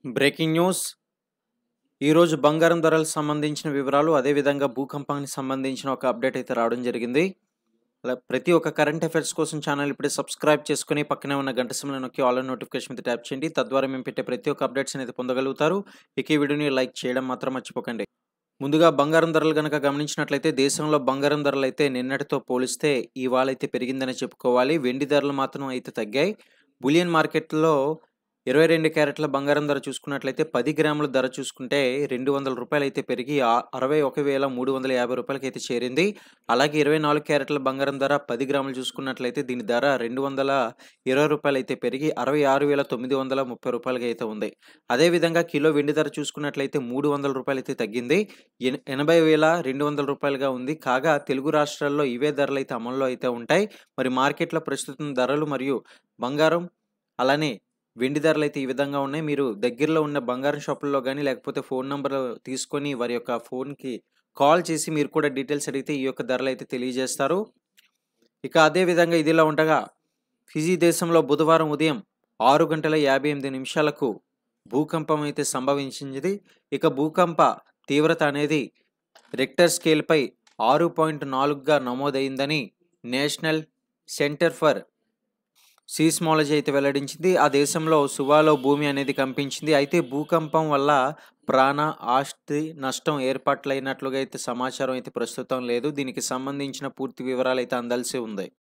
Breaking news. ఈరోజు బంగారం ధరలకు సంబంధించిన వివరాలు, అదేవిధంగా భూకంపానికి సంబంధించిన ఒక అప్డేట్ అయితే రావడం జరిగింది. అలా ప్రతి ఒక్క కరెంట్ అఫైర్స్ కోసం ఛానల్ ఇప్పుడే సబ్స్క్రైబ్ చేసుకొని పక్కనే ఉన్న గంట సింబల్ నొక్కి ఆల్ నోటిఫికేషన్ మీద ట్యాప్ చేయండి. తద్వారా మేము పెట్టే ప్రతి ఒక్క అప్డేట్స్ అనేది పొందగలుగుతారు. ఇక ఈ వీడియోని లైక్ చేయడం మాత్రం మర్చిపోకండి. ముందుగా బంగారం ధరలు గనక గమనించినట్లయితే దేశంలో బంగారం ధరలు అయితే నిన్నటితో పోలిస్తే ఇవాళ అయితే పెరిగిందని చెప్పుకోవాలి. వెండి ధరలు మాత్రం అయితే తగ్గాయి. బులియన్ మార్కెట్లో 22 క్యారెట్ల బంగారం ధర చూసుకున్నట్లయితే 10 గ్రాముల ధర చూసుకుంటే ₹200 అయితే పెరిగి 61,350 అయితే చేరింది. అలాగే 24 క్యారెట్ల బంగారం ధర 10 గ్రాములు చూసుకున్నట్లయితే దీని ధర ₹220 అయితే పెరిగి 66,930 అయితే ఉంది. అదేవిధంగా కిలో వెండి ధర చూసుకున్నట్లయితే ₹300 అయితే తగ్గింది. 80,200 ఉంది. కాగా తెలుగు రాష్ట్రాల్లో ఇవే ధరలు అయితే అమల్లో అయితే ఉంటాయి. మరి మార్కెట్లో ప్రస్తుతం ధరలు మరియు బంగారం అలానే వెండి ధరలైతే ఈ విధంగా ఉన్నాయి. మీరు దగ్గరలో ఉన్న బంగారం షాపుల్లో గానీ, లేకపోతే ఫోన్ నంబర్ తీసుకొని వారి యొక్క ఫోన్‌కి కాల్ చేసి మీరు కూడా డీటెయిల్స్ అడిగితే ఈ యొక్క ధరలైతే తెలియజేస్తారు. ఇక అదే విధంగా ఇదిలా ఉండగా ఫిజీ దేశంలో బుధవారం ఉదయం 6:58 భూకంపం అయితే సంభవించింది. ఇక భూకంప తీవ్రత అనేది రిక్టర్ స్కేల్‌పై 6.4గా నమోదైందని నేషనల్ సెంటర్ ఫర్ సీస్మాలజీ అయితే వెల్లడించింది. ఆ దేశంలో సువాలో భూమి అనేది కంపించింది. అయితే భూకంపం వల్ల ప్రాణ, ఆస్తి నష్టం ఏర్పాట్లయినట్లుగా అయితే సమాచారం అయితే ప్రస్తుతం లేదు. దీనికి సంబంధించిన పూర్తి వివరాలు అయితే అందాల్సి ఉంది.